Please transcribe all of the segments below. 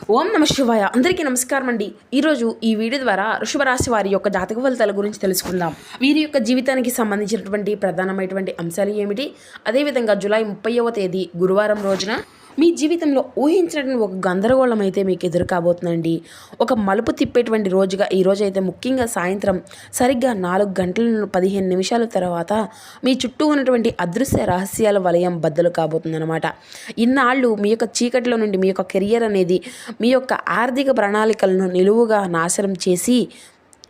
ఓం నమ శివాయ. అందరికీ నమస్కారం అండి. ఈరోజు ఈ వీడియో ద్వారా వృషభ రాశి వారి యొక్క జాతక ఫలితాల గురించి తెలుసుకుందాం. వీరి యొక్క జీవితానికి సంబంధించినటువంటి ప్రధానమైనటువంటి అంశాలు ఏమిటి, అదేవిధంగా జూలై 30వ తేదీ గురువారం రోజున మీ జీవితంలో ఊహించినటువంటి ఒక గందరగోళం అయితే మీకు ఎదురు కాబోతుందండి. ఒక మలుపు తిప్పేటువంటి రోజుగా ఈ రోజు అయితే ముఖ్యంగా సాయంత్రం సరిగ్గా 4 గంటల 15 నిమిషాల తర్వాత మీ చుట్టూ ఉన్నటువంటి అదృశ్య రహస్యాల వలయం బద్దలు కాబోతుందన్నమాట. ఇన్నాళ్ళు మీ యొక్క చీకటిలో నుండి మీ యొక్క కెరియర్ అనేది మీ యొక్క ఆర్థిక ప్రణాళికలను నిలువుగా నాశనం చేసి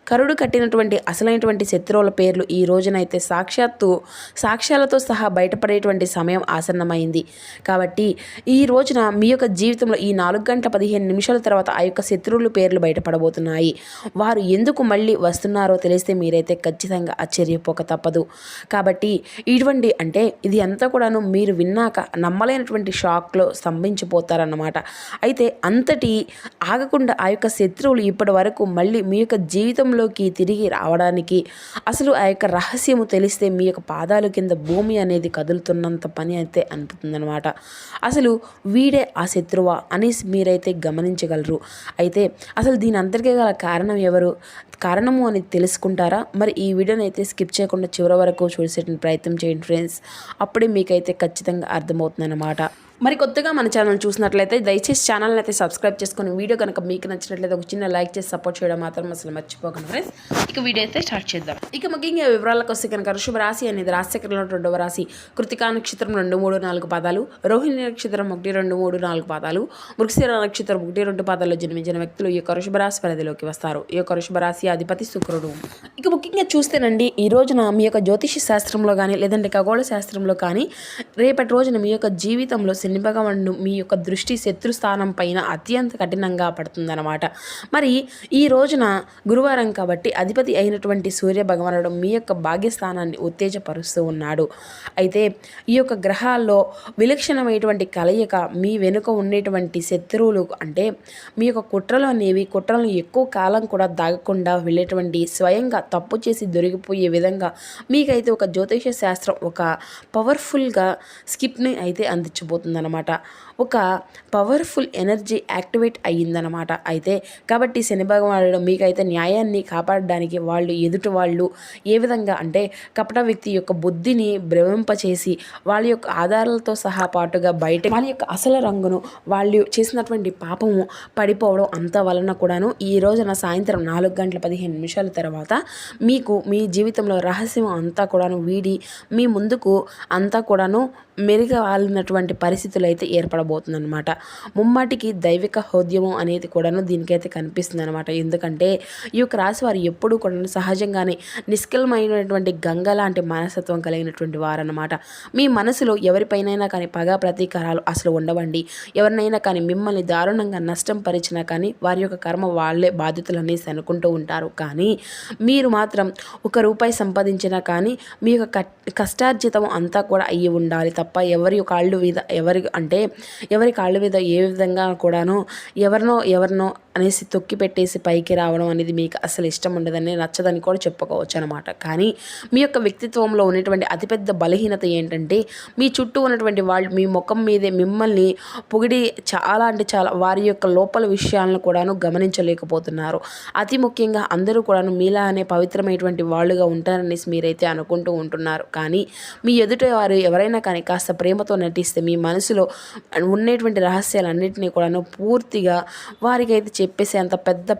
కరుడు కట్టినటువంటి అసలైనటువంటి శత్రువుల పేర్లు ఈ రోజునైతే సాక్ష్యాలతో సహా బయటపడేటువంటి సమయం ఆసన్నమైంది. కాబట్టి ఈ రోజున మీ యొక్క జీవితంలో ఈ 4 గంటల 15 నిమిషాల తర్వాత ఆ యొక్క శత్రువుల పేర్లు బయటపడబోతున్నాయి. వారు ఎందుకు మళ్ళీ వస్తున్నారో తెలిస్తే మీరైతే ఖచ్చితంగా ఆశ్చర్యపోక తప్పదు. కాబట్టి ఇటువంటి ఇది అంతా కూడాను మీరు విన్నాక నమ్మలేనటువంటి షాక్లో స్తంభించిపోతారన్నమాట. అయితే అంతటి ఆగకుండా ఆ యొక్క శత్రువులు ఇప్పటి వరకు మళ్ళీ మీ యొక్క జీవితంలోకి తిరిగి రావడానికి అసలు ఆ యొక్క రహస్యము తెలిస్తే మీ యొక్క పాదాల కింద భూమి అనేది కదులుతున్నంత పని అయితే అనిపిస్తుందన్నమాట. అసలు వీడే ఆ శత్రువా అనేసి మీరైతే గమనించగలరు. అయితే అసలు దీని అంతటికీ గల కారణము అనేది తెలుసుకుంటారా? మరి ఈ వీడియోని అయితే స్కిప్ చేయకుండా చివరి వరకు చూసే ప్రయత్నం చేయండి ఫ్రెండ్స్. అప్పుడే మీకైతే ఖచ్చితంగా అర్థమవుతుందన్నమాట. మరి కొత్తగా మన ఛానల్ చూసినట్లయితే దయచేసి ఛానల్ని అయితే సబ్స్క్రైబ్ చేసుకొని వీడియో కనుక మీకు నచ్చినట్లయితే ఒక చిన్న లైక్ చేసి సపోర్ట్ చేయడం మాత్రం అసలు మర్చిపోకండి ఫ్రెండ్స్. ఇక వీడియో అయితే స్టార్ట్ చేద్దాం. ఇక ముఖ్యంగా వివరాలకు వస్తే కనుక వృషభ రాశి అనేది రాశిచక్రంలో 2వ రాశి. కృతికా నక్షత్రం 2, 3, 4 పాదాలు, రోహిణి నక్షత్రం 1, 2, 3, 4 పాదాలు, మృగశిర నక్షత్రం 1, 2 పాదాల్లో జన్మించిన వ్యక్తులు ఈ యొక్క వృషభ రాశి పరిధిలోకి వస్తారు. ఈ యొక్క వృషభ రాశి అధిపతి శుక్రుడు. ఇక ముఖ్యంగా చూస్తేనండి ఈ రోజున మీ యొక్క జ్యోతిష శాస్త్రంలో కానీ లేదంటే ఖగోళ శాస్త్రంలో కానీ రేపటి రోజున మీ యొక్క జీవితంలో శని భగవానుడు మీ యొక్క దృష్టి శత్రుస్థానం పైన అత్యంత కఠినంగా పడుతుందన్నమాట. మరి ఈ రోజున గురువారం కాబట్టి అధిపతి అయినటువంటి సూర్య భగవానుడు మీ యొక్క భాగ్యస్థానాన్ని ఉత్తేజపరుస్తూ ఉన్నాడు. అయితే ఈ యొక్క గ్రహాల్లో విలక్షణమైనటువంటి కలయిక మీ వెనుక ఉండేటువంటి శత్రువులు మీ యొక్క కుట్రలను ఎక్కువ కాలం కూడా దాగకుండా వెళ్ళేటువంటి స్వయంగా తప్పు చేసి దొరికిపోయే విధంగా మీకైతే ఒక జ్యోతిష శాస్త్రం ఒక పవర్ఫుల్గా స్కిప్ని అయితే అందించబోతుందన్నమాట. ఒక పవర్ఫుల్ ఎనర్జీ యాక్టివేట్ అయ్యిందనమాట. అయితే కాబట్టి శని భగవానుడు మీకైతే న్యాయాన్ని కాపాడడానికి ఎదుటి వాళ్ళు ఏ విధంగా కపట వ్యక్తి యొక్క బుద్ధిని భ్రమింపచేసి వాళ్ళ యొక్క ఆధారాలతో సహా పాటుగా బయట వాళ్ళ యొక్క అసలు రంగును వాళ్ళు చేసినటువంటి పాపము పడిపోవడం అంత వలన కూడాను ఈ రోజున సాయంత్రం 4 గంటల 15 నిమిషాల తర్వాత మీకు మీ జీవితంలో రహస్యం అంతా కూడాను వీడి మీ ముందుకు అంతా కూడాను మెరుగవాలినటువంటి పరిస్థితులు అయితే ఏర్పడబోతుందన్నమాట. ముమ్మాటికి దైవిక హోద్యమం అనేది కూడాను దీనికైతే కనిపిస్తుంది అనమాట. ఎందుకంటే ఈ యొక్క రాశి వారు ఎప్పుడూ కూడా సహజంగానే నిష్కలమైనటువంటి గంగ లాంటి మనస్తత్వం కలిగినటువంటి వారన్నమాట. మీ మనసులో ఎవరిపైనైనా కానీ పగా ప్రతీకారాలు అసలు ఉండవండి. ఎవరినైనా కానీ మిమ్మల్ని దారుణంగా నష్టం పరిచినా కానీ వారి యొక్క కర్మ వాళ్ళే బాధ్యతలు అనేసి అనుకుంటూ ఉంటారు. కానీ మీరు మాత్రం ₹1 సంపాదించినా కానీ మీ యొక్క కష్టార్జితం అంతా కూడా అయ్యి ఉండాలి తప్ప ఎవరి కాళ్ళ మీద ఏ విధంగా కూడాను ఎవరినో అనేసి తొక్కి పెట్టేసి పైకి రావడం అనేది మీకు అసలు ఇష్టం ఉండదని నచ్చదని కూడా చెప్పుకోవచ్చు అనమాట. కానీ మీ యొక్క వ్యక్తిత్వంలో ఉన్నటువంటి అతిపెద్ద బలహీనత ఏంటంటే మీ చుట్టూ ఉన్నటువంటి వాళ్ళు మీ ముఖం మీదే మిమ్మల్ని పొగిడి చాలా వారి యొక్క లోపల విషయాలను కూడాను గమనించలేకపోతున్నారు. అతి ముఖ్యంగా అందరూ కూడాను మీలా అనే పవిత్రమైనటువంటి వాళ్ళుగా ఉంటారనేసి మీరైతే అనుకుంటూ ఉంటున్నారు. కానీ మీ ఎదుట వారు ఎవరైనా కానీ కాస్త ప్రేమతో నటిస్తే మీ మనసులో ఉండేటువంటి రహస్యాలన్నింటినీ కూడాను పూర్తిగా వారికైతే చెప్పేసి అంత పెద్ద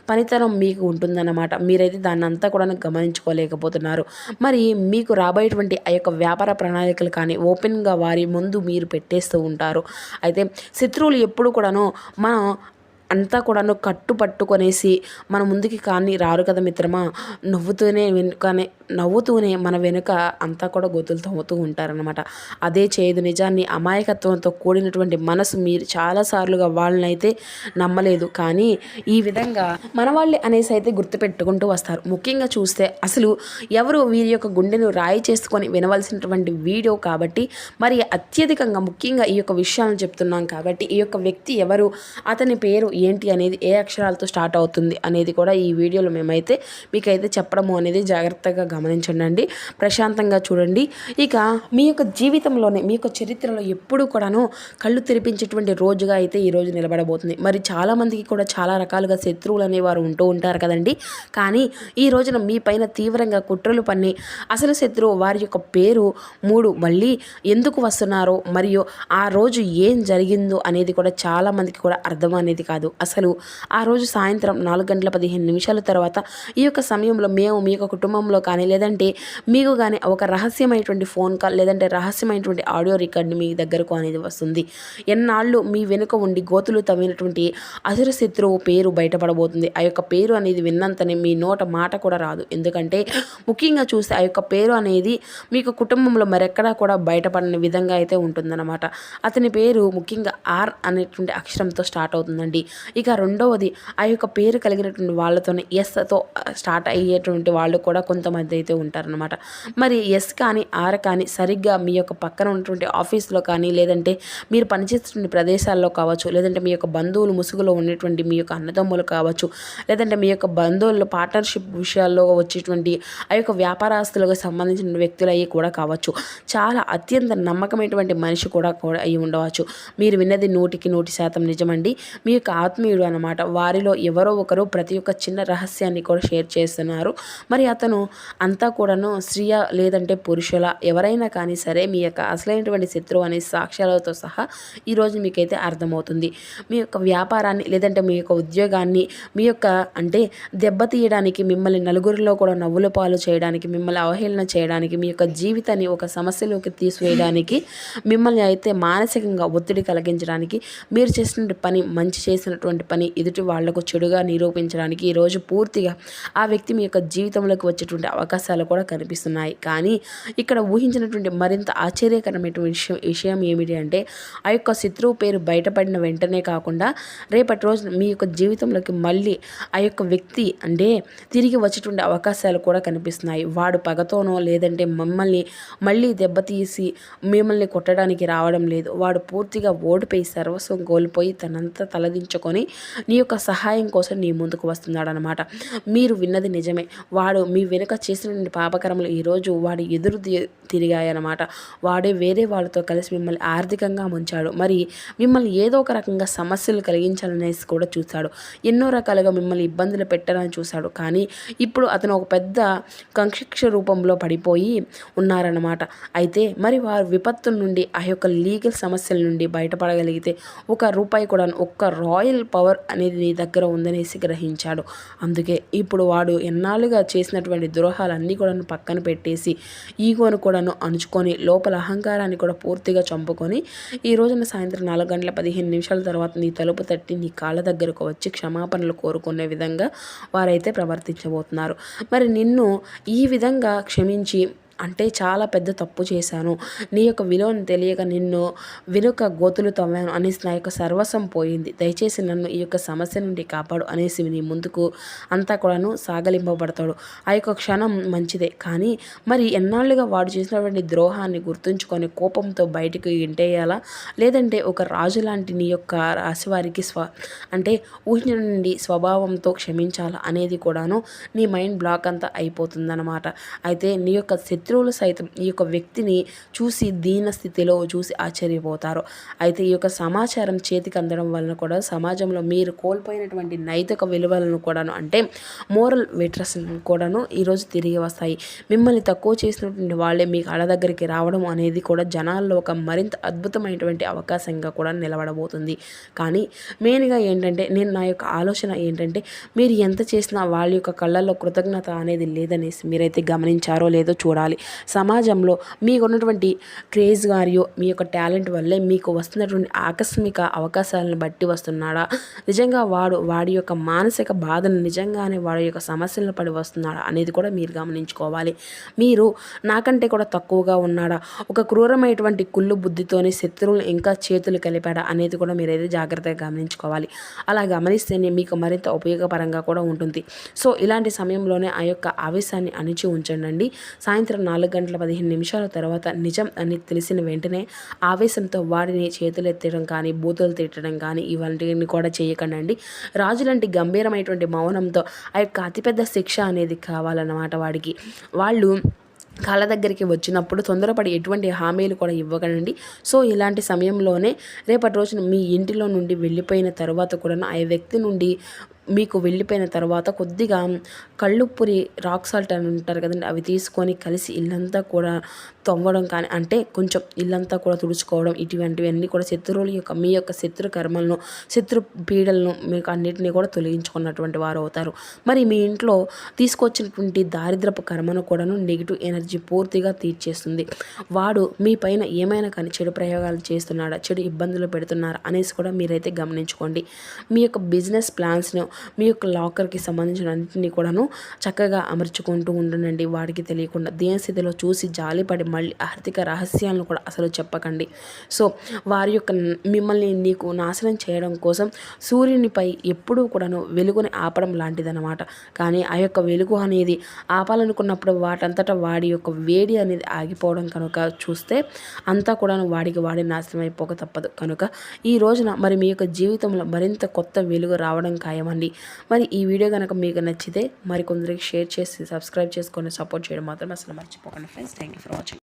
పనితనం మీకు ఉంటుందన్నమాట. మీరైతే దాన్ని అంతా కూడా గమనించుకోలేకపోతున్నారు. మరి మీకు రాబోయేటువంటి ఆ యొక్క వ్యాపార ప్రణాళికలు కానీ ఓపెన్గా వారి ముందు మీరు పెట్టేస్తూ ఉంటారు. అయితే శత్రువులు ఎప్పుడు కూడాను మనం అంతా కూడాను కట్టుపట్టుకొనేసి మన ముందుకి కానీ రారు కదా మిత్రమా. నవ్వుతూనే మన వెనుక అంతా కూడా గోతులు తవ్వుతూ ఉంటారనమాట. అదే చేయదు నిజాన్ని అమాయకత్వంతో కూడినటువంటి మనసు మీరు చాలాసార్లుగా వాళ్ళనైతే నమ్మలేదు. కానీ ఈ విధంగా మన వాళ్ళే అనేసి అయితే గుర్తుపెట్టుకుంటూ వస్తారు. ముఖ్యంగా చూస్తే అసలు ఎవరు వీరి యొక్క గుండెను రాయి చేసుకొని వినవలసినటువంటి వీడియో కాబట్టి మరి అత్యధికంగా ముఖ్యంగా ఈ యొక్క విషయాలను చెప్తున్నాం. కాబట్టి ఈ యొక్క వ్యక్తి ఎవరు, అతని పేరు ఏంటి అనేది, ఏ అక్షరాలతో స్టార్ట్ అవుతుంది అనేది కూడా ఈ వీడియోలో మేమైతే మీకైతే చెప్పడము అనేది జాగ్రత్తగా గమనించండి, ప్రశాంతంగా చూడండి. ఇక మీ యొక్క జీవితంలోనే, మీ యొక్క చరిత్రలో ఎప్పుడూ కూడాను కళ్ళు తెరిపించేటువంటి రోజుగా అయితే ఈరోజు నిలబడబోతుంది. మరి చాలామందికి కూడా చాలా రకాలుగా శత్రువులు అనేవారు ఉంటూ ఉంటారు కదండి. కానీ ఈ రోజున మీ పైన తీవ్రంగా కుట్రలు పన్ని అసలు శత్రువు వారి యొక్క పేరు 3 మళ్ళీ ఎందుకు వస్తున్నారో, మరియు ఆ రోజు ఏం జరిగిందో అనేది కూడా చాలామందికి కూడా అర్థం అనేది కాదు. అసలు ఆ రోజు సాయంత్రం 4:15 తర్వాత ఈ యొక్క సమయంలో మేము మీ యొక్క కుటుంబంలో కానీ, లేదంటే మీకు కానీ ఒక రహస్యమైనటువంటి ఫోన్ కాల్, లేదంటే రహస్యమైనటువంటి ఆడియో రికార్డ్ మీ దగ్గరకు అనేది వస్తుంది. ఎన్నాళ్ళు మీ వెనుక ఉండి గోతులు తవ్వినటువంటి అసుర శత్రువు పేరు బయటపడబోతుంది. ఆ యొక్క పేరు అనేది విన్నంతనే మీ నోట మాట కూడా రాదు. ఎందుకంటే ముఖ్యంగా చూస్తే ఆ యొక్క పేరు అనేది మీకు కుటుంబంలో మరెక్కడా కూడా బయటపడని విధంగా అయితే ఉంటుందన్నమాట. అతని పేరు ముఖ్యంగా ఆర్ అనేటువంటి అక్షరంతో స్టార్ట్ అవుతుందండి. ఇక రెండవది, ఆ యొక్క పేరు కలిగినటువంటి వాళ్ళతోనే ఎస్తో స్టార్ట్ అయ్యేటువంటి వాళ్ళు కూడా కొంతమంది అయితే ఉంటారనమాట. మరి ఎస్ కానీ ఆర్ కానీ సరిగ్గా మీ యొక్క పక్కన ఉన్నటువంటి ఆఫీస్లో కానీ, లేదంటే మీరు పనిచేస్తున్న ప్రదేశాల్లో కావచ్చు, లేదంటే మీ యొక్క బంధువులు ముసుగులో ఉన్నటువంటి మీ యొక్క అన్నదమ్ములు కావచ్చు, లేదంటే మీ యొక్క బంధువులు పార్ట్నర్షిప్ విషయాల్లో వచ్చేటువంటి ఆ యొక్క వ్యాపారస్తులకు సంబంధించిన వ్యక్తులు అయ్యి కూడా కావచ్చు. చాలా అత్యంత నమ్మకమైనటువంటి మనిషి కూడా అయి ఉండవచ్చు. మీరు విన్నది 100% నిజమండి. మీ యొక్క ఆత్మీయుడు అనమాట. వారిలో ఎవరో ఒకరు ప్రతి ఒక్క చిన్న రహస్యాన్ని కూడా షేర్ చేస్తున్నారు. మరి అతను అంతా కూడాను స్త్రీయ లేదంటే పురుషుల ఎవరైనా కానీ సరే, మీ యొక్క అసలైనటువంటి శత్రువు అనే సాక్ష్యాలతో సహా ఈరోజు మీకైతే అర్థమవుతుంది. మీ యొక్క వ్యాపారాన్ని, లేదంటే మీ యొక్క ఉద్యోగాన్ని, మీ యొక్క అంటే దెబ్బతీయడానికి, మిమ్మల్ని నలుగురిలో కూడా నవ్వుల పాలు చేయడానికి, మిమ్మల్ని అవహేళన చేయడానికి, మీ యొక్క జీవితాన్ని ఒక సమస్యలోకి తీసివేయడానికి, మిమ్మల్ని అయితే మానసికంగా ఒత్తిడి కలిగించడానికి, మీరు చేసినటువంటి పని మంచి చేసినటువంటి పని ఎదుటి వాళ్లకు చెడుగా నిరూపించడానికి ఈరోజు పూర్తిగా ఆ వ్యక్తి మీ యొక్క జీవితంలోకి వచ్చేటువంటి అవకాశాలు కూడా కనిపిస్తున్నాయి. కానీ ఇక్కడ ఊహించినటువంటి మరింత ఆశ్చర్యకరమైనటువంటి విషయం ఏమిటి అంటే, ఆ యొక్క శత్రువు పేరు బయటపడిన వెంటనే కాకుండా రేపటి రోజు మీ యొక్క జీవితంలోకి మళ్ళీ ఆ యొక్క వ్యక్తి అంటే తిరిగి వచ్చేటువంటి అవకాశాలు కూడా కనిపిస్తున్నాయి. వాడు పగతోనో, లేదంటే మమ్మల్ని మళ్ళీ దెబ్బతీసి మిమ్మల్ని కొట్టడానికి రావడం లేదు. వాడు పూర్తిగా ఓడిపోయి సర్వస్వం కోల్పోయి తనంతా తలదించుకొని నీ యొక్క సహాయం కోసం నీ ముందుకు వస్తున్నాడనమాట. మీరు విన్నది నిజమే. వాడు మీ వెనుక చేసిన పాపకరములు ఈరోజు వాడి ఎదురు తిరిగాయన్నమాట. వాడే వేరే వాళ్ళతో కలిసి మిమ్మల్ని ఆర్థికంగా ముంచాడు. మరి మిమ్మల్ని ఏదో ఒక రకంగా సమస్యలు కలిగించాలనేసి కూడా చూశాడు. ఎన్నో రకాలుగా మిమ్మల్ని ఇబ్బందులు పెట్టాలని చూశాడు. కానీ ఇప్పుడు అతను ఒక పెద్ద కంక్షిక్ష రూపంలో పడిపోయి ఉన్నారన్నమాట. అయితే మరి వారి విపత్తు నుండి, ఆ యొక్క లీగల్ సమస్యల నుండి బయటపడగలిగితే ₹1 కూడా, ఒక్క రాయల్ పవర్ అనేది నీ దగ్గర ఉందనేసి గ్రహించాడు. అందుకే ఇప్పుడు వాడు ఎన్నాళ్ళుగా చేసినటువంటి ద్రోహాలన్నీ కూడా పక్కన పెట్టేసి, ఈగోను కూడాను అణుచుకొని, లోపల అహంకారాన్ని కూడా పూర్తిగా చంపుకొని ఈ రోజున సాయంత్రం 4:15 తర్వాత నీ తలుపు తట్టి నీ కాళ్ళ దగ్గరకు వచ్చి క్షమాపణలు కోరుకునే విధంగా వారైతే ప్రవర్తించబోతున్నారు. మరి నిన్ను ఈ విధంగా క్షమించి, అంటే చాలా పెద్ద తప్పు చేశాను, నీ యొక్క విలువను తెలియక నిన్ను వెనుక గోతులు తవ్వాను అనేసి నా యొక్క సర్వస్వం పోయింది, దయచేసి నన్ను ఈ యొక్క సమస్య నుండి కాపాడు అనేసి నీ ముందుకు అంతా కూడాను సాగలింపబడతాడు. ఆ యొక్క క్షణం మంచిదే. కానీ మరి ఎన్నాళ్ళుగా వాడు చేసినటువంటి ద్రోహాన్ని గుర్తుంచుకొని కోపంతో బయటకు ఇంటేయాలా, లేదంటే ఒక రాజు లాంటి నీ యొక్క రాశి వారికి అంటే ఊహించిన నుండి స్వభావంతో క్షమించాలా అనేది కూడాను నీ మైండ్ బ్లాక్ అంతా అయిపోతుందన్నమాట. అయితే నీ యొక్క శత్రువులు సైతం ఈ యొక్క వ్యక్తిని చూసి దీన స్థితిలో చూసి ఆశ్చర్యపోతారు. అయితే ఈ యొక్క సమాచారం చేతికి అందడం వలన కూడా సమాజంలో మీరు కోల్పోయినటువంటి నైతిక విలువలను కూడాను, అంటే మోరల్ వెట్రస్ కూడాను ఈరోజు తిరిగి వస్తాయి. మిమ్మల్ని తక్కువ చేసినటువంటి వాళ్ళే మీ కళ్ళ దగ్గరికి రావడం అనేది కూడా జనాల్లో ఒక మరింత అద్భుతమైనటువంటి అవకాశంగా కూడా నిలబడబోతుంది. కానీ మెయిన్గా ఏంటంటే, నేను నా యొక్క ఆలోచన ఏంటంటే, మీరు ఎంత చేసినా వాళ్ళ యొక్క కళ్ళల్లో కృతజ్ఞత అనేది లేదనేసి మీరైతే గమనించారో లేదో చూడాలి. సమాజంలో మీకున్నటువంటి క్రేజ్ మరియు మీ యొక్క టాలెంట్ వల్లే మీకు వస్తున్నటువంటి ఆకస్మిక అవకాశాలను బట్టి వస్తున్నాడా, నిజంగా వాడి యొక్క మానసిక బాధను నిజంగానే వాడి యొక్క సమస్యలను పడి వస్తున్నాడా అనేది కూడా మీరు గమనించుకోవాలి. మీరు నాకంటే కూడా తక్కువగా ఉన్నాడా, ఒక క్రూరమైనటువంటి కుళ్ళు బుద్ధితోనే శత్రువులు ఇంకా చేతులు కలిపాడా అనేది కూడా మీరైతే జాగ్రత్తగా గమనించుకోవాలి. అలా గమనిస్తేనే మీకు మరింత ఉపయోగపరంగా కూడా ఉంటుంది. సో ఇలాంటి సమయంలోనే ఆ యొక్క ఆవేశాన్ని అణిచి ఉంచండి. సాయంత్రం 4 గంటల 15 నిమిషాల తర్వాత నిజం అని తెలిసిన వెంటనే ఆవేశంతో వాడిని చేతులెత్తడం కానీ, బూతులు తిట్టడం కానీ ఇవన్నీ కూడా చేయకండండి. రాజులాంటి గంభీరమైనటువంటి మౌనంతో ఆ యొక్క అతిపెద్ద శిక్ష అనేది కావాలన్నమాట వాడికి. వాళ్ళు కాళ్ళ దగ్గరికి వచ్చినప్పుడు తొందరపడి ఎటువంటి హామీలు కూడా ఇవ్వకండి. సో ఇలాంటి సమయంలోనే రేపటి రోజున మీ ఇంటిలో నుండి వెళ్ళిపోయిన తర్వాత కూడా ఆ వ్యక్తి నుండి మీకు వెళ్ళిపోయిన తర్వాత కొద్దిగా కళ్ళుప్పురి రాక్ సాల్ట్ అని ఉంటారు కదండి, అవి తీసుకొని కలిసి ఇల్లంతా కూడా తవ్వడం కానీ, అంటే కొంచెం ఇల్లంతా కూడా తుడుచుకోవడం, ఇటువంటివన్నీ కూడా శత్రువుల యొక్క మీ యొక్క శత్రు కర్మలను, శత్రు పీడలను మీకు అన్నిటినీ కూడా తొలగించుకున్నటువంటి వారు అవుతారు. మరి మీ ఇంట్లో తీసుకొచ్చినటువంటి దారిద్రపు కర్మను కూడాను నెగిటివ్ ఎనర్జీ పూర్తిగా తీర్చేస్తుంది. వాడు మీ పైన ఏమైనా కానీ చెడు ప్రయోగాలు చేస్తున్నాడా, చెడు ఇబ్బందులు పెడుతున్నారా అనేసి కూడా మీరైతే గమనించుకోండి. మీ యొక్క బిజినెస్ ప్లాన్స్ను, మీ యొక్క లాకర్కి సంబంధించిన అన్నింటినీ కూడాను చక్కగా అమర్చుకుంటూ ఉండండి. వాడికి తెలియకుండా దీనస్థితిలో చూసి జాలిపడి మళ్ళీ ఆర్థిక రహస్యాలను కూడా అసలు చెప్పకండి. సో వారి యొక్క మిమ్మల్ని నీకు నాశనం చేయడం కోసం సూర్యునిపై ఎప్పుడూ కూడాను వెలుగుని ఆపడం లాంటిదన్నమాట. కానీ ఆ యొక్క వెలుగు అనేది ఆపాలనుకున్నప్పుడు వాటంతటా వాడి యొక్క వేడి అనేది ఆగిపోవడం కనుక చూస్తే అంతా కూడాను వాడికి వాడి నాశనం అయిపోక తప్పదు. కనుక ఈ రోజున మరి మీ యొక్క జీవితంలో మరింత కొత్త వెలుగు రావడం ఖాయమండి. మరి ఈ వీడియో కనుక మీకు నచ్చితే మరి కొందరికి షేర్ చేసి సబ్స్క్రైబ్ చేసుకొని సపోర్ట్ చేయడం మాత్రం అసలు మర్చిపోకండి friends. Thank you for watching.